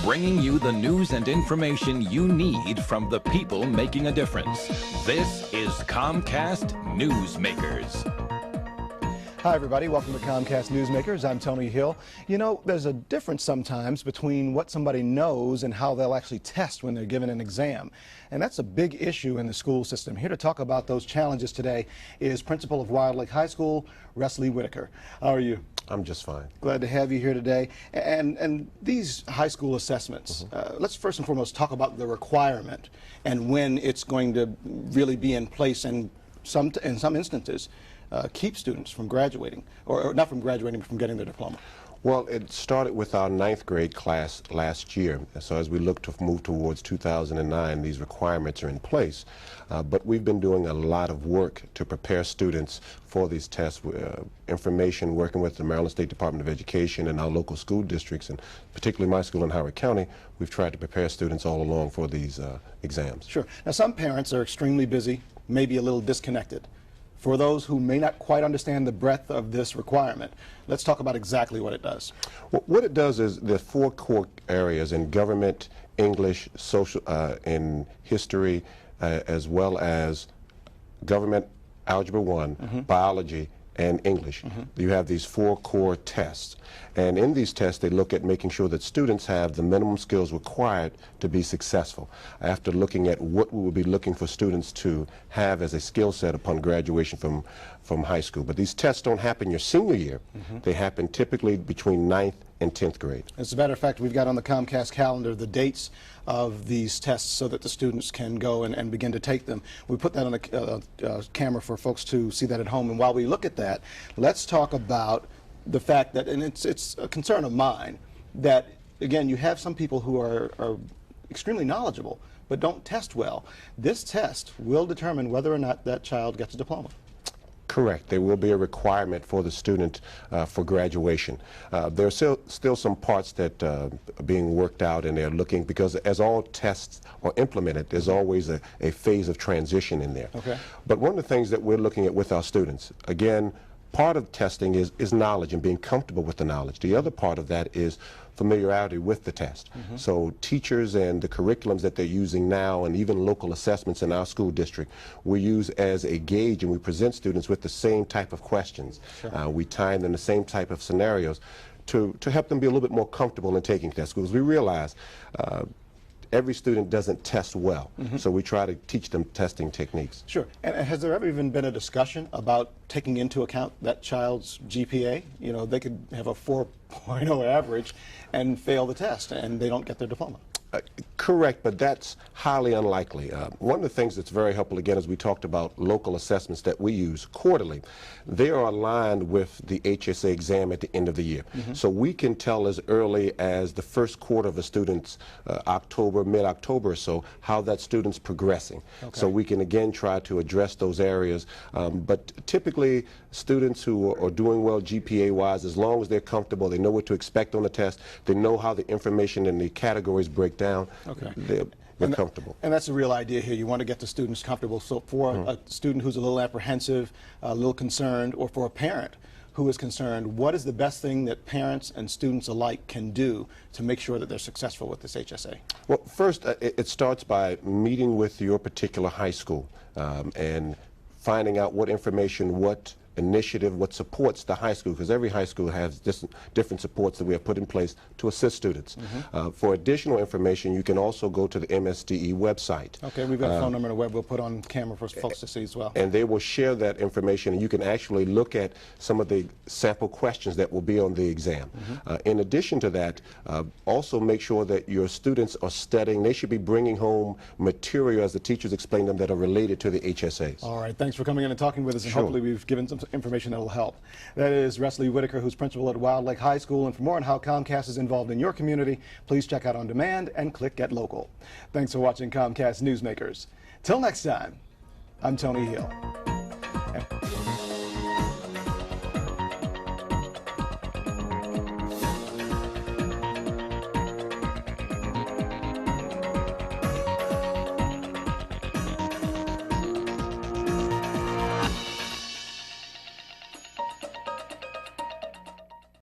bringing you the news and information you need from the people making a difference. This is Comcast Newsmakers. Hi, everybody. Welcome to Comcast Newsmakers. I'm Tony Hill. You know, there's a difference sometimes between what somebody knows and how they'll actually test when they're given an exam. And that's a big issue in the school system. Here to talk about those challenges today is Principal of Wilde High School, Restia Whitaker. How are you? I'm just fine. Glad to have you here today. And these high school assessments, let's first and foremost talk about the requirement and when it's going to really be in place, and in some instances, keep students from graduating, or not from graduating, but from getting their diploma. Well, it started with our 9th grade class last year. So as we look to move towards 2009, these requirements are in place. But we've been doing a lot of work to prepare students for these tests, information, working with the Maryland State Department of Education and our local school districts, and particularly my school in Howard County. We've tried to prepare students all along for these exams. Sure. Now, some parents are extremely busy, maybe a little disconnected. For those who may not quite understand the breadth of this requirement, let's talk about exactly what it does. Well, what it does is the 4 core areas in government, English, social, in history, as well as government, Algebra 1, biology, and English. You have these 4 core tests. And in these tests, they look at making sure that students have the minimum skills required to be successful. After looking at what we will be looking for students to have as a skill set upon graduation from high school. But these tests don't happen your senior year. They happen typically between 9th and 10th grade. As a matter of fact, we've got on the Comcast calendar the dates of these tests so that the students can go and begin to take them. We put that on the camera for folks to see that at home. And while we look at that, let's talk about the fact that, and it's a concern of mine, that again, you have some people who are extremely knowledgeable but don't test well. This test will determine whether or not that child gets a diploma. Correct. There will be a requirement for the student for graduation. There are still some parts that are being worked out, and they're looking, because as all tests are implemented, there's always a phase of transition in there. Okay. But one of the things that we're looking at with our students, again, part of testing is knowledge and being comfortable with the knowledge. The other part of that is familiarity with the test. So teachers and the curriculums that they're using now, and even local assessments in our school district, we use as a gauge, and we present students with the same type of questions. Sure. We time them the same type of scenarios to help them be a little bit more comfortable in taking tests, because we realize every student doesn't test well, so we try to teach them testing techniques. Sure. And has there ever even been a discussion about taking into account that child's GPA? You know, they could have a 4.0 average and fail the test, and they don't get their diploma. Correct, but that's highly unlikely. One of the things that's very helpful, again, as we talked about local assessments that we use quarterly, they are aligned with the HSA exam at the end of the year. So we can tell as early as the first quarter of a student's October, mid-October or so, how that student's progressing. Okay. So we can again try to address those areas. But typically, students who are doing well GPA-wise, as long as they're comfortable, they know what to expect on the test, they know how the information and the categories break down, they're comfortable. And that's the real idea here. You want to get the students comfortable. So for a student who's a little apprehensive, a little concerned, or for a parent who is concerned, what is the best thing that parents and students alike can do to make sure that they're successful with this HSA? Well, first, it starts by meeting with your particular high school and finding out what information, what initiative, what supports the high school, because every high school has different supports that we have put in place to assist students. For additional information, you can also go to the MSDE website. Okay, we've got a phone number on the web we'll put on camera for folks to see as well. And they will share that information, and you can actually look at some of the sample questions that will be on the exam. In addition to that, also make sure that your students are studying. They should be bringing home material, as the teachers explain them, that are related to the HSAs. All right, thanks for coming in and talking with us, and Sure. hopefully we've given some information that will help. That is Restia Whitaker, who's principal at Wilde High School. And for more on how Comcast is involved in your community, please check out On Demand and click Get Local. Thanks for watching Comcast Newsmakers. Till next time, I'm Tony Hill.